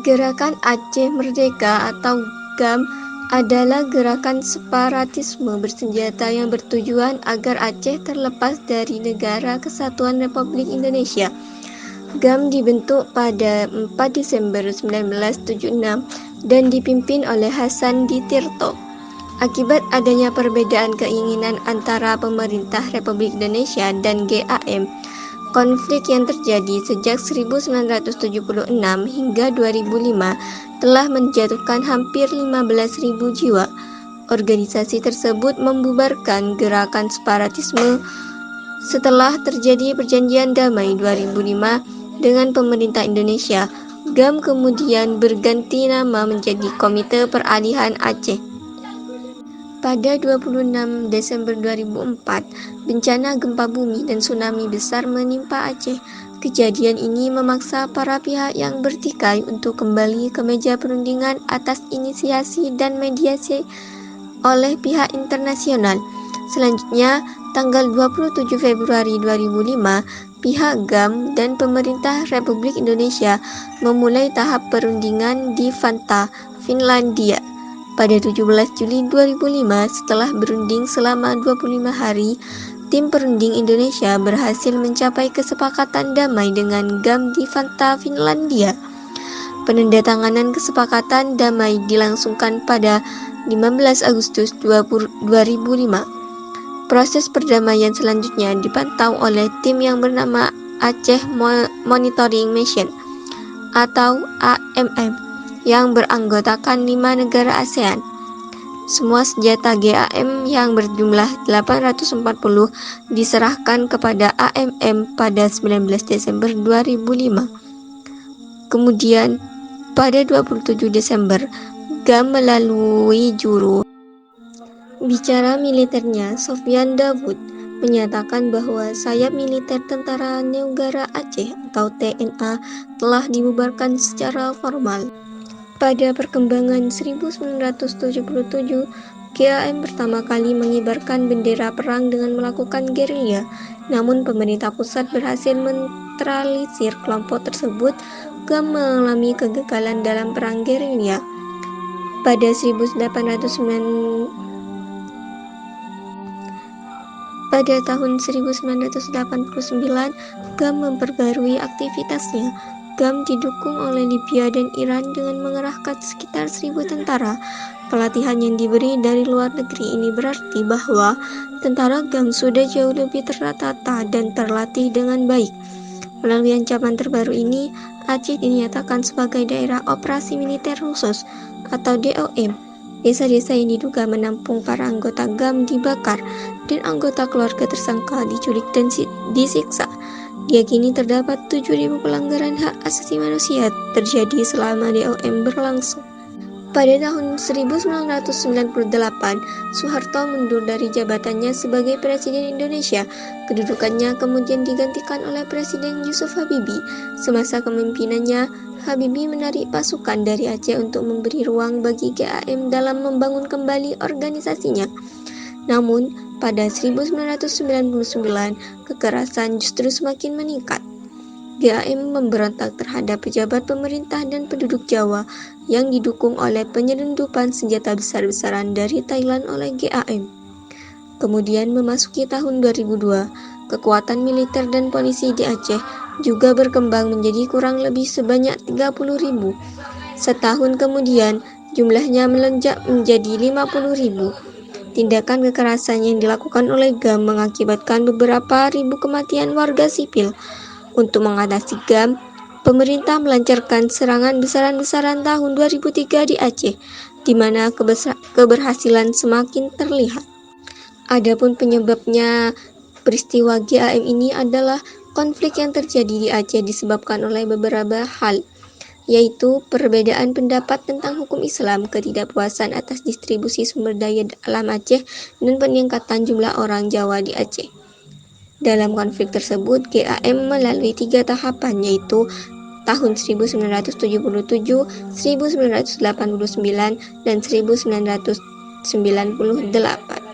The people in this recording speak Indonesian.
Gerakan Aceh Merdeka atau GAM adalah gerakan separatisme bersenjata yang bertujuan agar Aceh terlepas dari Negara Kesatuan Republik Indonesia. GAM dibentuk pada 4 Desember 1976 dan dipimpin oleh Hasan Ditirto. Akibat adanya perbedaan keinginan antara pemerintah Republik Indonesia dan GAM, konflik yang terjadi sejak 1976 hingga 2005 telah menjatuhkan hampir 15.000 jiwa. Organisasi tersebut membubarkan gerakan separatisme setelah terjadi perjanjian damai 2005 dengan pemerintah Indonesia. GAM kemudian berganti nama menjadi Komite Peralihan Aceh. Pada 26 Desember 2004, bencana gempa bumi dan tsunami besar menimpa Aceh. Kejadian ini memaksa para pihak yang bertikai untuk kembali ke meja perundingan atas inisiasi dan mediasi oleh pihak internasional. Selanjutnya, tanggal 27 Februari 2005, pihak GAM dan pemerintah Republik Indonesia memulai tahap perundingan di Vantaa, Finlandia. Pada 17 Juli 2005, setelah berunding selama 25 hari, tim perunding Indonesia berhasil mencapai kesepakatan damai dengan GAM di Vantaa, Finlandia. Penandatanganan kesepakatan damai dilangsungkan pada 15 Agustus 2005. Proses perdamaian selanjutnya dipantau oleh tim yang bernama Aceh Monitoring Mission atau AMM yang beranggotakan 5 negara ASEAN. Semua senjata GAM yang berjumlah 840 diserahkan kepada AMM pada 19 Desember 2005. Kemudian, pada 27 Desember, GAM melalui juru bicara militernya, Sofyan Davud, menyatakan bahwa sayap militer Tentara Negara Aceh atau TNA telah dibubarkan secara formal. Pada perkembangan 1977, GAM pertama kali mengibarkan bendera perang dengan melakukan gerilya. Namun pemerintah pusat berhasil menetralisir kelompok tersebut. GAM mengalami kegagalan dalam perang gerilya. Pada tahun 1989, GAM memperbarui aktivitasnya. GAM didukung oleh Libya dan Iran dengan mengerahkan sekitar 1.000 tentara. Pelatihan yang diberi dari luar negeri ini berarti bahwa tentara GAM sudah jauh lebih tertata dan terlatih dengan baik. Melalui ancaman terbaru ini, Aceh dinyatakan sebagai daerah operasi militer khusus atau DOM. Desa-desa yang diduga menampung para anggota GAM dibakar dan anggota keluarga tersangka diculik dan disiksa. Diyakini terdapat 7.000 pelanggaran hak asasi manusia terjadi selama DOM berlangsung. Pada tahun 1998, Soeharto mundur dari jabatannya sebagai Presiden Indonesia. Kedudukannya kemudian digantikan oleh Presiden Yusuf Habibie. Semasa kepemimpinannya, Habibie menarik pasukan dari Aceh untuk memberi ruang bagi GAM dalam membangun kembali organisasinya. Namun, pada 1999, kekerasan justru semakin meningkat. GAM memberontak terhadap pejabat pemerintah dan penduduk Jawa yang didukung oleh penyelundupan senjata besar-besaran dari Thailand oleh GAM. Kemudian memasuki tahun 2002, kekuatan militer dan polisi di Aceh juga berkembang menjadi kurang lebih sebanyak 30.000. Setahun kemudian, jumlahnya melonjak menjadi 50.000. Tindakan kekerasan yang dilakukan oleh GAM mengakibatkan beberapa ribu kematian warga sipil. Untuk mengatasi GAM, pemerintah melancarkan serangan besar-besaran tahun 2003 di Aceh, di mana keberhasilan semakin terlihat. Adapun penyebabnya peristiwa GAM ini adalah Konflik yang terjadi di Aceh disebabkan oleh beberapa hal, yaitu perbedaan pendapat tentang hukum Islam, ketidakpuasan atas distribusi sumber daya alam Aceh, dan peningkatan jumlah orang Jawa di Aceh. Dalam konflik tersebut, GAM melalui 3 tahapan, yaitu tahun 1977, 1989, dan 1998.